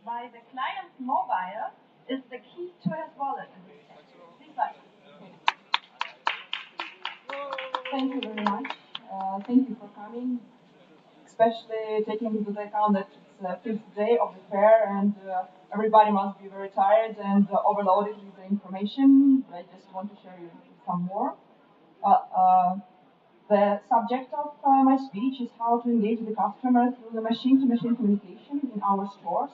by the client's mobile is the key to his wallet in this case. Please, Thank you very much. Thank you for coming, especially taking into account that it's the fifth day of the fair and everybody must be very tired and overloaded with the information. I just want to share you some more. The subject of my speech is how to engage the customer through the machine-to-machine communication in our stores.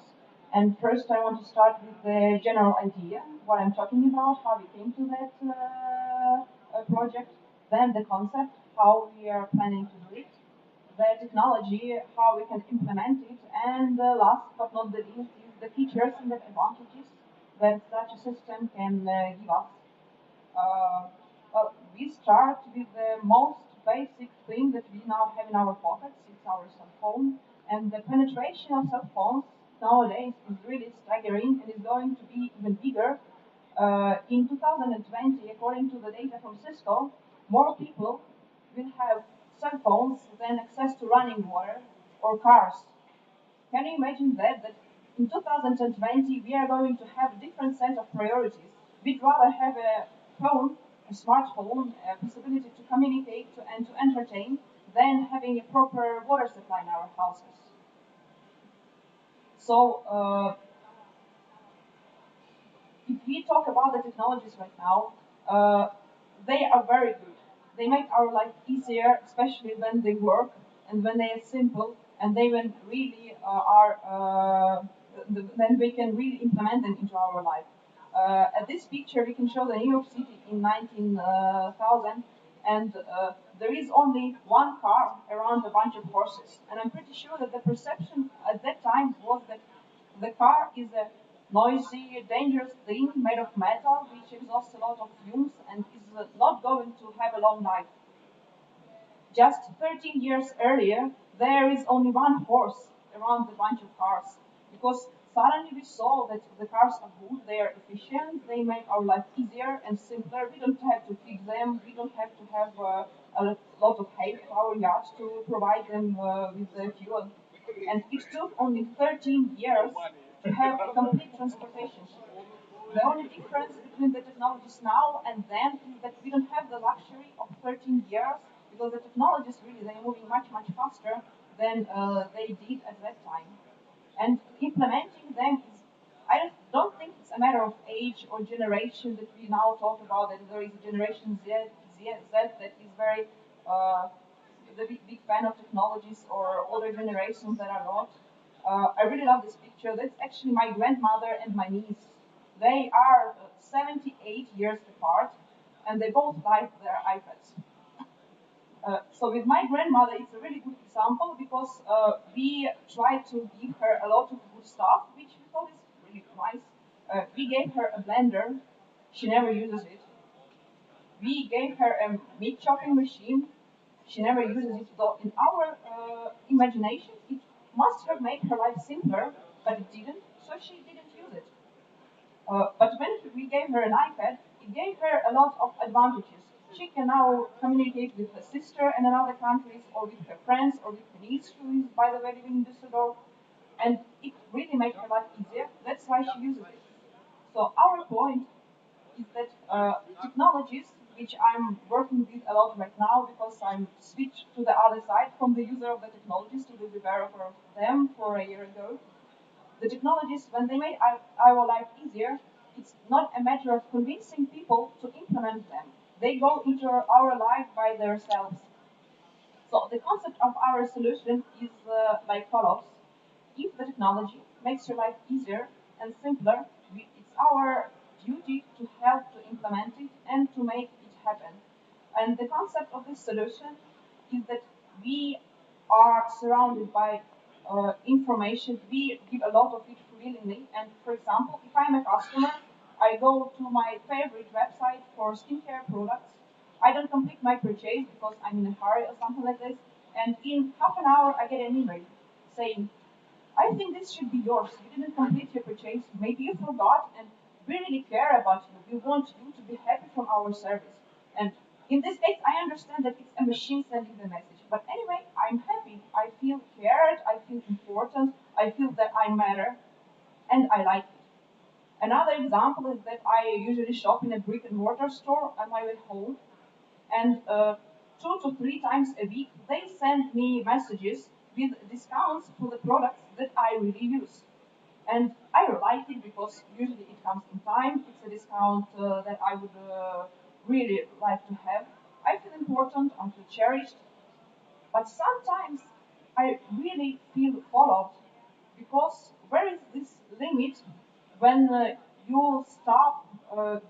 And first, I want to start with the general idea, what I'm talking about, how we came to that project, then the concept, how we are planning to do it, the technology, how we can implement it, and last but not the least is the features and the advantages that such a system can give us. Uh, we start with the most basic thing that we now have in our pockets, it's our cell phone, and the penetration of cell phones nowadays is really staggering and is going to be even bigger. In 2020, according to the data from Cisco, more people will have cell phones than access to running water or cars. Can you imagine that? That in 2020 we are going to have a different set of priorities. We'd rather have a phone, a smartphone, a possibility to communicate and to entertain than having a proper water supply in our houses. So if we talk about the technologies right now, they are very good. They make our life easier, especially when they work and when they are simple and they when really then we can really implement them into our life. At this picture, we can show the New York City in 19,000, and there is only one car around a bunch of horses. And I'm pretty sure that the perception at that time was that the car is a noisy, dangerous thing made of metal, which exhausts a lot of fumes and is not going to have a long life. Just 13 years earlier, there is only one horse around the bunch of cars, because suddenly we saw that the cars are good, they are efficient, they make our life easier and simpler. We don't have to feed them, we don't have to have a lot of hay for our yachts to provide them with the fuel. And it took only 13 years to have a complete transportation. The only difference between the technologies now and then is that we don't have the luxury of 13 years because the technologies really they're moving much faster than they did at that time. And implementing them is I don't think it's a matter of age or generation that we now talk about that there is a generation Z that is very the big fan of technologies or older generations that are not. I really love this picture. That's actually my grandmother and my niece. They are 78 years apart, and they both like their iPads. So with my grandmother, it's a really good example because we tried to give her a lot of good stuff, which we thought is really nice. We gave her a blender. She never uses it. We gave her a meat chopping machine. She never uses it, though in our imagination, it must have made her life simpler, but it didn't, so she didn't use it. But when we gave her an iPad, it gave her a lot of advantages. She can now communicate with her sister in another countries, or with her friends, or with her niece, who is, by the way, living in Düsseldorf, and it really made her life easier. That's why she uses it. So our point is that technologies, which I'm working with a lot right now because I'm switched to the other side from the user of the technologies to the developer of them for a year ago. The technologies, when they make our life easier, it's not a matter of convincing people to implement them. They go into our life by themselves. So the concept of our solution is like follows. If the technology makes your life easier and simpler, it's our duty to help to implement it and to make it happen. And the concept of this solution is that we are surrounded by information. We give a lot of it willingly. And for example, if I'm a customer, I go to my favorite website for skincare products. I don't complete my purchase because I'm in a hurry or something like this. And in half an hour, I get an email saying, I think this should be yours. You didn't complete your purchase. Maybe you forgot, and we really care about you. We want you to be happy from our service. And in this case, I understand that it's a machine sending the message. But anyway, I'm happy. I feel cared. I feel important. I feel that I matter. example is that I usually shop in a brick and mortar store on my way home, and 2 to 3 times a week they send me messages with discounts for the products that I really use. And I like it because usually it comes in time. It's a discount that I would really like to have. I feel important, I feel cherished, but sometimes I really feel followed because where is this limit when you stop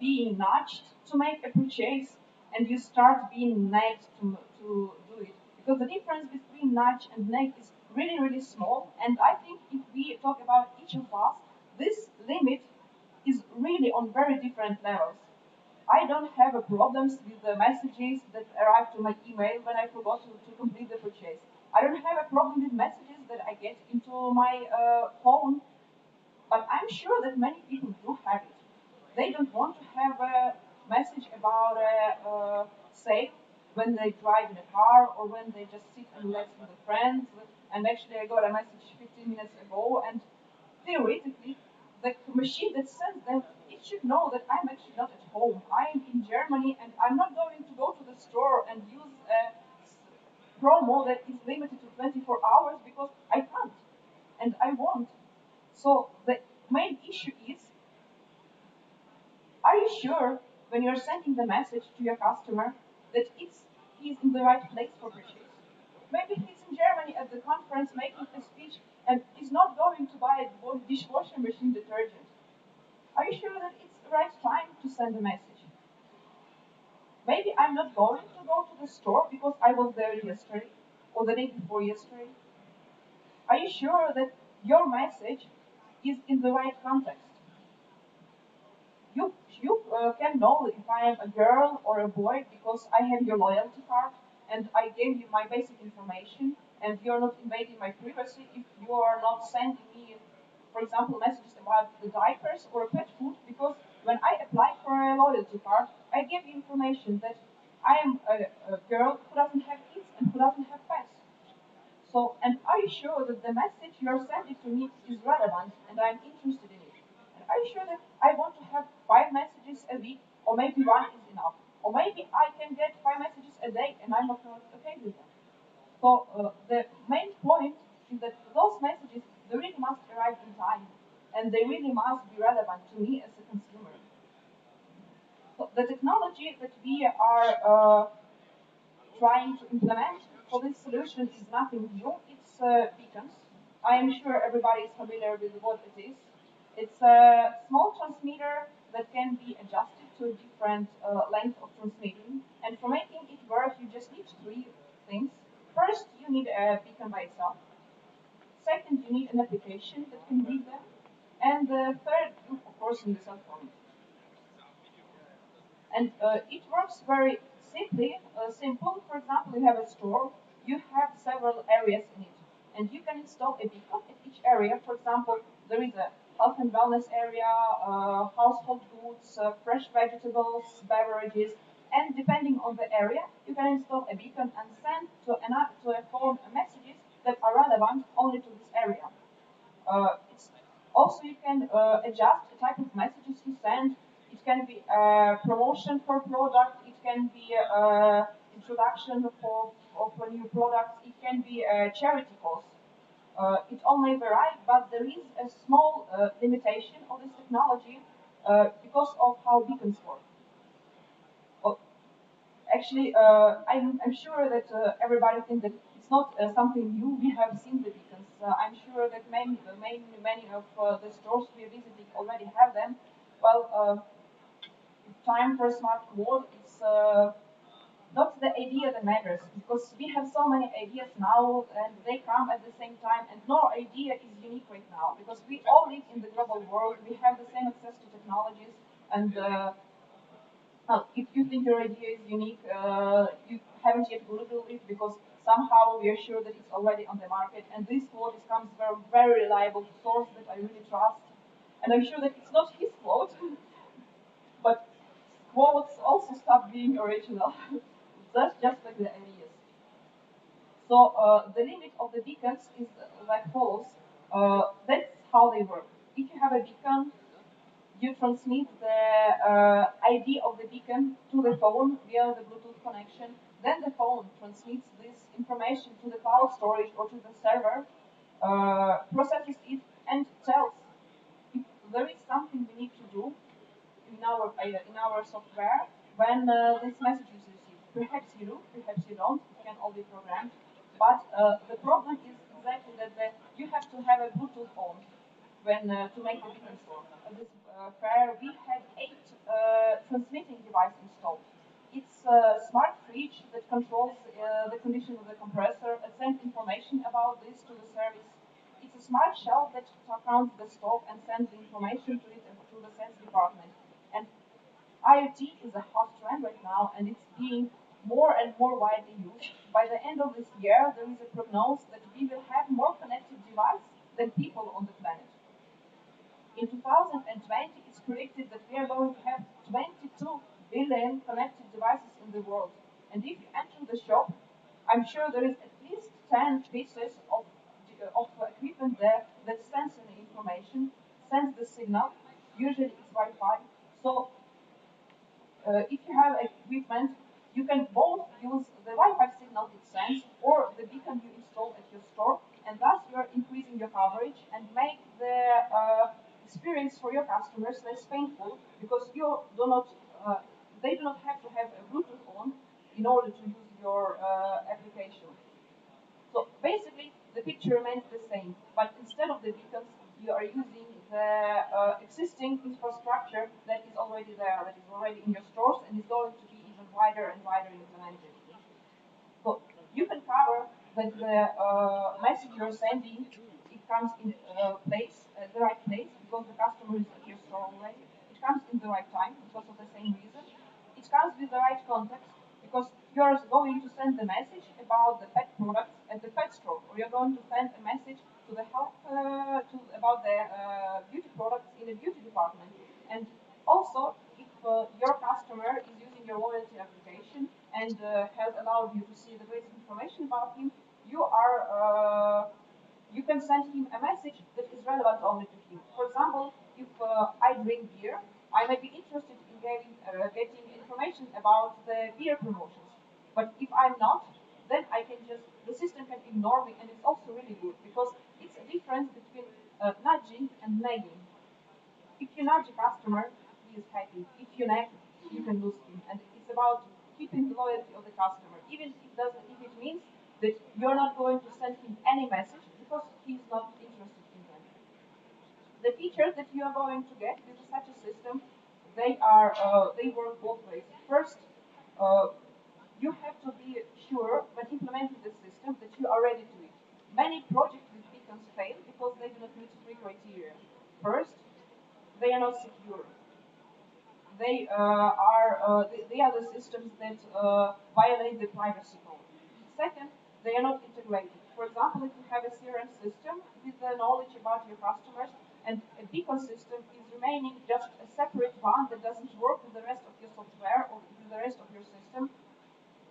being nudged to make a purchase and you start being nagged to do it? Because the difference between nudge and nag is really, really small. And I think if we talk about each of us, this limit is really on very different levels. I don't have a problems with the messages that arrive to my email when I forgot to complete the purchase. I don't have a problem with messages that I get into my phone, but I'm sure that many people do have it. They don't want to have a message about a sale when they drive in a car or when they just sit and relax with a friend. And actually, I got a message 15 minutes ago, and theoretically, the machine that sends them, it should know that I'm actually not at home. I'm in Germany, and I'm not going to go to the store and use a promo that is limited to 24 hours because I can't and I won't. So the main issue is, are you sure when you're sending the message to your customer that he's in the right place for purchase? Maybe he's in Germany at the conference making a speech and is not going to buy a dishwasher machine detergent. Are you sure that it's the right time to send a message? Maybe I'm not going to go to the store because I was there yesterday or the day before yesterday. Are you sure that your message is in the right context? You can know if I am a girl or a boy because I have your loyalty card and I gave you my basic information, and you're not invading my privacy if you are not sending me, for example, messages about the diapers or pet food, because when I applied for a loyalty card, I gave you information that I am a girl who doesn't have kids and who doesn't have pets. So, and are you sure that the message you're sending to me is relevant and I'm interested in it? And are you sure that I want to have 5 messages a week, or maybe one is enough? Or maybe I can get 5 messages a day and I'm not okay with that. So, the main point is that those messages, they really must arrive in time and they really must be relevant to me as a consumer. So, the technology that we are trying to implement for this solution is nothing new. It's beacons. I am sure everybody is familiar with what it is. It's a small transmitter that can be adjusted to a different length of transmitting. And for making it work, you just need 3 things. First, you need a beacon by itself. Second, you need an application that can read them. And third, you of course need a cell phone. And it works very simply. Simple. For example, you have a store. You have several areas in it, and you can install a beacon at each area. For example, there is a health and wellness area, household goods, fresh vegetables, beverages, and depending on the area, you can install a beacon and send to a phone messages that are relevant only to this area. It's also, you can adjust the type of messages you send. It can be a promotion for product. It can be introduction for new products. It can be a charity cause. It all may vary, but there is a small limitation of this technology because of how beacons work. Well, actually, I'm sure that everybody thinks that it's not something new. We have seen the beacons. I'm sure that many of the stores we are visiting already have them. Well, time for a smart wall is not the idea that matters, because we have so many ideas now and they come at the same time, and no idea is unique right now because we all live in the global world. We have the same access to technologies, and well, if you think your idea is unique, you haven't yet Googled it because somehow we are sure that it's already on the market. And this quote comes from a very reliable source that I really trust. And I'm sure that it's not his quote, but quotes also stop being original. That's just like the ideas. So the limit of the beacons is like follows. That's how they work. If you have a beacon, you transmit the ID of the beacon to the phone via the Bluetooth connection. Then the phone transmits this information to the cloud storage or to the server, processes it, and tells if there is something we need to do in our software when this message is received. Perhaps you do, perhaps you don't. It can all be programmed. But the problem is exactly that you have to have a Bluetooth on when to make the beacon store. At this fair, we had 8 transmitting devices installed. It's a smart fridge that controls the condition of the compressor and sends information about this to the service. It's a smart shelf that counts the stock and sends the information to it and to the sales department. And IoT is a hot trend right now, and it's being more and more widely used. By the end of this year, there is a prognosis that we will have more connected devices than people on the planet. In 2020, it's predicted that we are going to have 22 billion connected devices in the world. And if you enter the shop, I'm sure there is at least 10 pieces of equipment there that sends an information, sends the signal. Usually it's Wi-Fi. So if you have equipment, you can both use the Wi-Fi signal it sends or the beacon you install at your store, and thus you are increasing your coverage and make the experience for your customers less painful because you do not, they do not have to have a Bluetooth on in order to use your application. So basically, the picture remains the same, but instead of the beacons, you are using the existing infrastructure that is already there, that is already in your stores, and is going to be even wider and wider implemented. So you can cover that the message you're sending it comes in the right place because the customer is at your store already. It comes in the right time because of the same reason. It comes with the right context because you're going to send the message about the pet products at the pet store, or you're going to send a message to the health about the beauty products in the beauty department. And also, if your customer is using your loyalty application and has allowed you to see the basic information about him, you can send him a message that is relevant only to him. For example, if I drink beer, I may be interested in getting information about the beer promotions. But if I'm not, then the system can ignore me, and it's also really good because it's a difference between nudging and nagging. If you nudge a customer, he is happy. If you nag, you can lose him. And it's about keeping the loyalty of the customer, even if it means that you're not going to send him any message because he's not interested in them. The features that you are going to get with such a system, they work both ways. First, you have to be sure when implementing the system that you are ready to it. Many projects with beacons fail because they do not meet 3 criteria. First, they are not secure. They are the systems that violate the privacy code. Second, they are not integrated. For example, if you have a CRM system with the knowledge about your customers and a beacon system is remaining just a separate one that doesn't work with the rest of your software or with the rest of your system,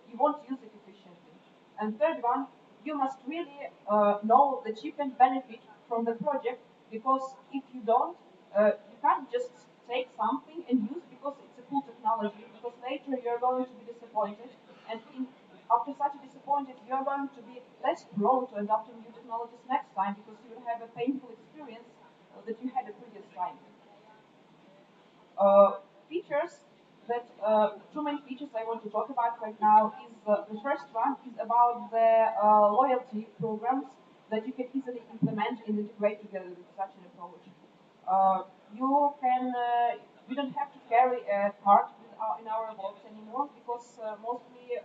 you won't use it efficiently. And third one, you must really know that you can benefit from the project because if you don't, you can't just take something and use because it's a cool technology because later you're going to be disappointed and after such a disappointed you're going to be less prone to adopting new technologies next time because you will have a painful experience that you had the previous time. Features that two main features I want to talk about right now is the first one is about the loyalty programs that you can easily implement and integrate together with such an approach. You don't have to carry a card in our box anymore because mostly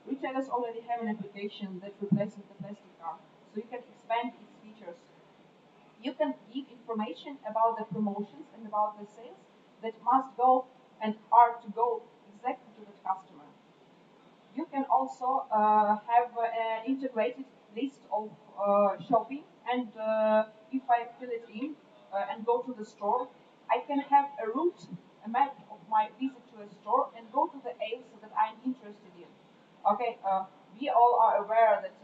retailers already have an application that replaces the plastic card, so you can expand its features. You can give information about the promotions and about the sales that must go and are to go exactly to the customer. You can also have an integrated list of shopping, and if I fill it in and go to the store, I can have a route, a map of my visit to a store, and go to the aisles that I'm interested in. Okay, we all are aware that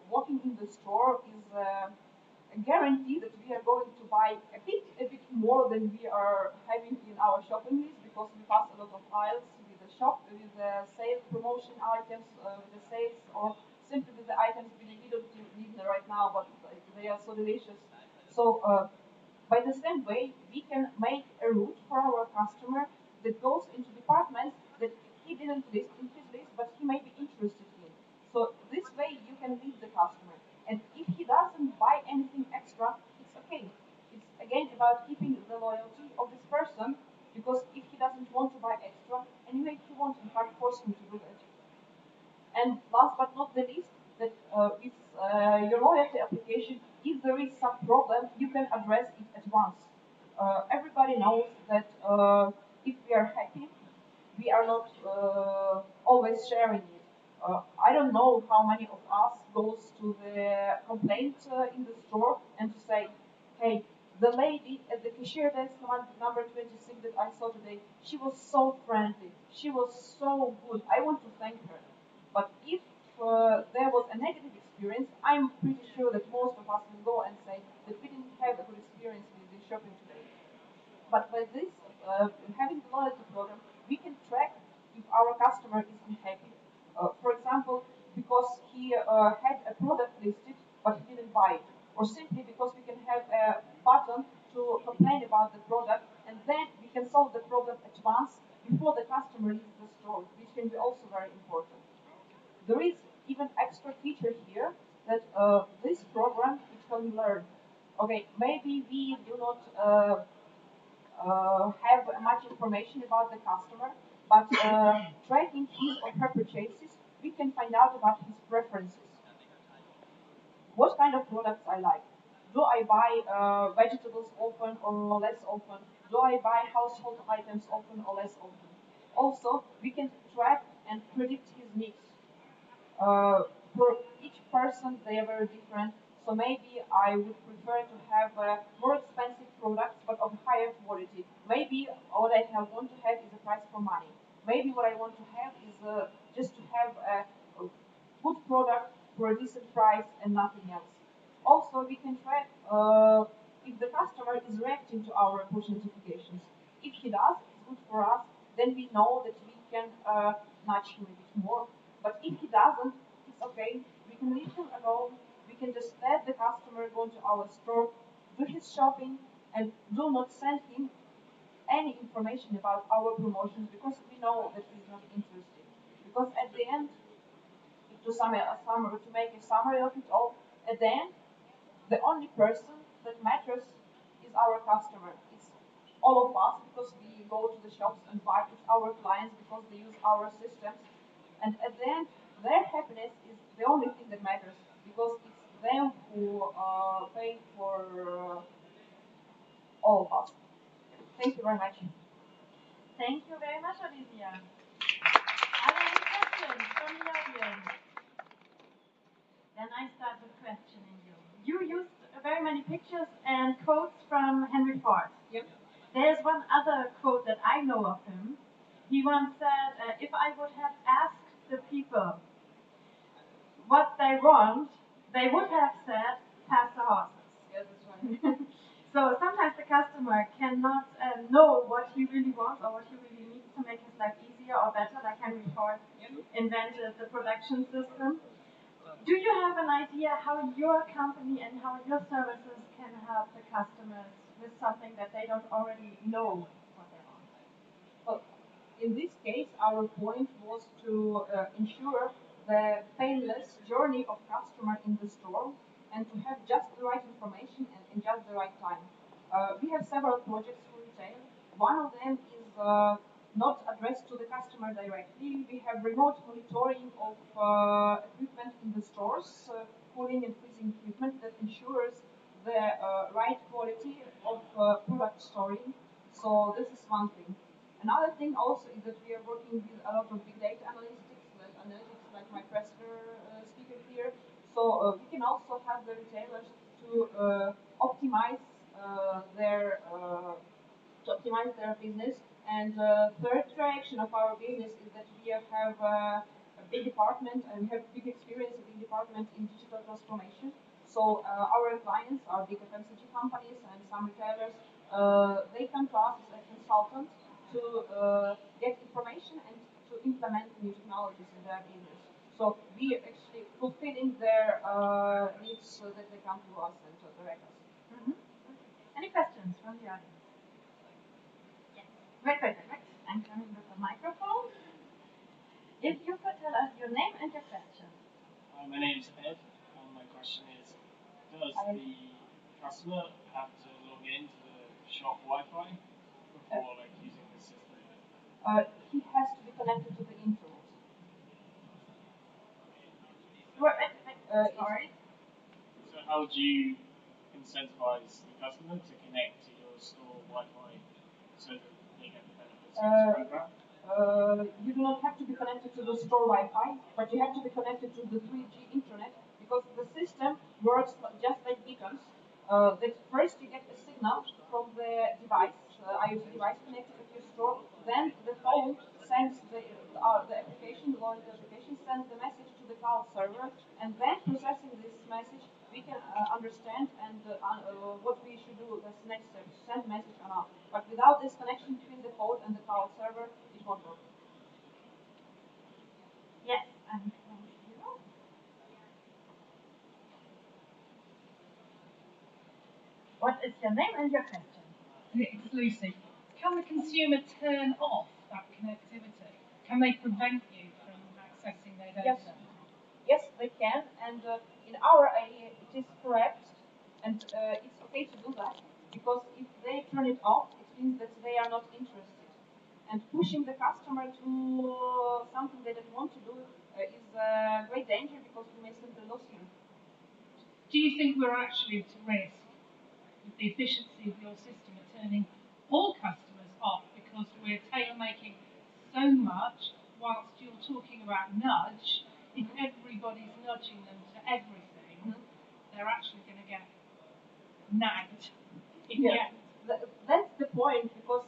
walking in the store is a guarantee that we are going to buy a bit more than we are having in our shopping list because we pass a lot of aisles with the shop, with the sale promotion items, with the sales, or simply with the items we don't need right now, but like, they are so delicious. So by the same way, we can make a route for our customer that goes into departments that he didn't list in his list, but he may be interested in. So this way you can lead the customer. And if he doesn't buy anything extra, it's okay. It's again about keeping the loyalty of this person because if he doesn't want to buy extra, anyway he won't in fact force him to do that. And last but not the least, that with your loyalty application, if there is some problem, you can address it at once. Everybody knows that if we are happy, we are not always sharing it. I don't know how many of us goes to the complaint in the store and to say, hey, the lady at the cashier desk number 26 that I saw today, she was so friendly. She was so good. I want to thank her. But if there was a negative experience, I'm pretty sure that most of us will go and say that we didn't have a good experience with this shopping today. But by this, having the loyalty program, we can track if our customer is unhappy. For example, because he had a product listed but he didn't buy it, or simply because we can have a button to complain about the product, and then we can solve the problem at once before the customer leaves the store, which can be also very important. There is even extra feature here that this program it can learn. Okay, maybe we do not have much information about the customer, but tracking his or her purchases, we can find out about his preferences. What kind of products I like? Do I buy vegetables often or less often? Do I buy household items often or less often? Also, we can track and predict his needs. For each person, they are very different. So maybe I would prefer to have more expensive products but of higher quality. Maybe what I want to have is a price for money. Maybe what I want to have is just to have a good product for a decent price and nothing else. Also, we can track if the customer is reacting to our push notifications. If he does, it's good for us. Then we know that we can nudge him a bit more. But if he doesn't, it's okay. We can leave him alone. We can just let the customer go to our store, do his shopping, and do not send him any information about our promotions because we know that he's not interested. Because at the end, to make a summary of it all, at the end, the only person that matters is our customer. It's all of us because we go to the shops and buy. It's our clients because they use our systems. And at the end, their happiness is the only thing that matters because it's them who pay for all of us. Thank you very much. Thank you very much, Olivia. Are there any questions from the audience? Then I start with questioning you. You used very many pictures and quotes from Henry Ford. Yep. There's one other quote that I know of him. He once said, if I would have asked the people what they want, they would have said, pass the horses. Yeah, that's right. So sometimes the customer cannot know what he really wants or what he really needs to make his life easier or better, like Henry Ford invented the production system. Do you have an idea how your company and how your services can help the customers with something that they don't already know what they want? Well, in this case, our point was to ensure the painless journey of customer in the store and to have just the right information and in just the right time. We have several projects for retail. One of them is not addressed to the customer directly. We have remote monitoring of equipment in the stores, cooling and freezing equipment that ensures the right quality of product storing. So this is one thing. Another thing also is that we are working with a lot of big data analytics like my speaker here. So we can also help the retailers to optimize their business. And third direction of our business is that we have a big department and we have big experience in big department in digital transformation. So our clients are big FMCG companies and some retailers. They come to us as a consultant to get information and to implement new technologies in their business. So we actually fulfilling their needs so that they come to us and to direct us. Mm-hmm. Any questions from the audience? Yes. Wait. I'm coming with the microphone. If you could tell us your name and your question. My name is Ed, and my question is, does the customer have to log into the shop Wi-Fi before using the system? He has to be connected to the internet. Sorry. So how do you incentivize the customer to connect to your store Wi-Fi so that they get the benefits of this program? You do not have to be connected to the store Wi-Fi, but you have to be connected to the 3G internet because the system works just like beacons. That first you get a signal from the device, IoT device connected to your store, then the phone sends the application, the loaded application sends the message to the cloud server, and then processing this message, we can understand and what we should do as next step, send message or not. But without this connection between the phone and the cloud server, it won't work. Yes, and you know. What is your name and your question? It's Lucy. Can the consumer turn off that connectivity? Can they prevent you from accessing their data? Yes, they can, and in our area it is correct, and it's okay to do that, because if they turn it off, it means that they are not interested. And pushing the customer to something they don't want to do is a great danger, because we may simply lose him. Do you think we're actually at risk with the efficiency of your system of turning all customers off because we're tailor making so much whilst you're talking about nudge? If everybody's nudging them to everything, they're actually going to get nagged. Yeah, that's the point, because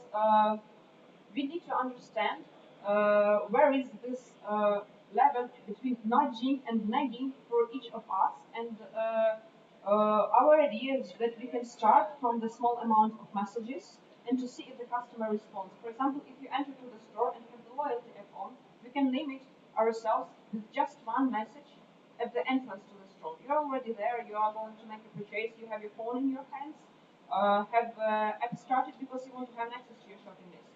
we need to understand where is this level between nudging and nagging for each of us, and our idea is that we can start from the small amount of messages and to see if the customer responds. For example, if you enter to the store and have the loyalty app on, we can limit ourselves with just one message at the entrance to the store. You're already there, you are going to make a purchase, you have your phone in your hands, have app started because you want to have access to your shopping list.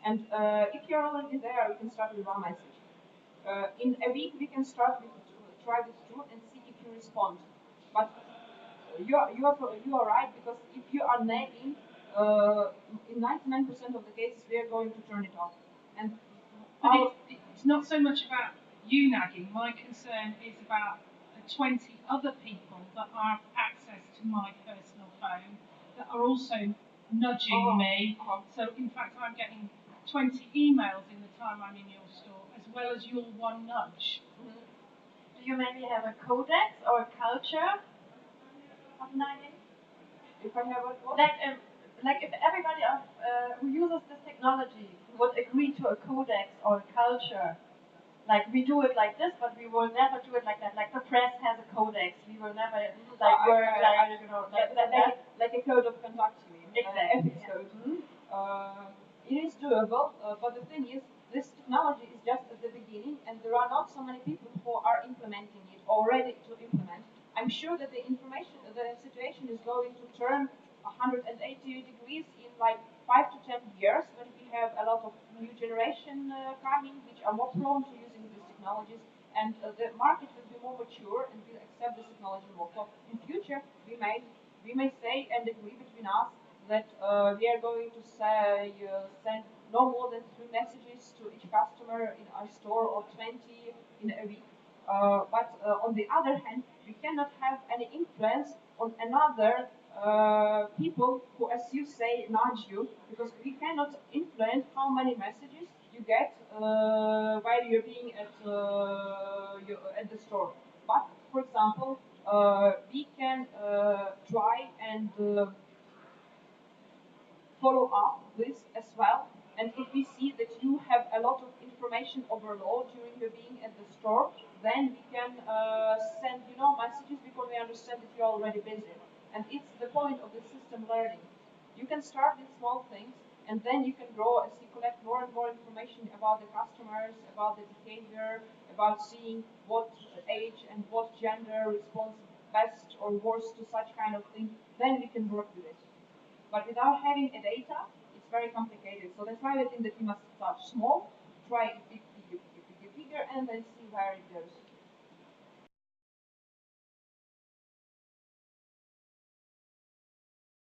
And if you're already there, you can start with one message. In a week, we can start with try with two and see if you respond. But you are right, because if you are nagging, in 99% of the cases, we are going to turn it off. And but it's not so much about you nagging. My concern is about the 20 other people that have access to my personal phone that are also nudging me. So in fact, I'm getting 20 emails in the time I'm in your store, as well as your one nudge. Do you maybe have a codex or a culture of nagging? If I have what? Like if everybody who uses this technology would agree to a codex or a culture, like we do it like this, but we will never do it like that. Like the press has a codex, we will never like a code of conduct. You mean? Exactly. Ethics code. It is doable, but the thing is, this technology is just at the beginning, and there are not so many people who are implementing it or ready to implement. I'm sure that the situation is going to turn 180 degrees in like 5 to 10 years, when we have a lot of new generation coming, which are more prone to using these technologies, and the market will be more mature and will accept this technology more. So in future, we may say and agree between us that we are going to say send no more than 3 messages to each customer in our store, or 20 in a week. But on the other hand, we cannot have any influence on another people who, as you say, nudge you, because we cannot influence how many messages you get while you're being at the store. But for example, we can try and follow up this as well. And if we see that you have a lot of information overload during your being at the store, then we can send messages because we understand that you're already busy. And it's the point of the system learning. You can start with small things, and then you can grow as you collect more and more information about the customers, about the behavior, about seeing what age and what gender responds best or worse to such kind of thing. Then we can work with it. But without having a data, it's very complicated. So that's why I think that you must start small, try it bigger, and then see where it goes.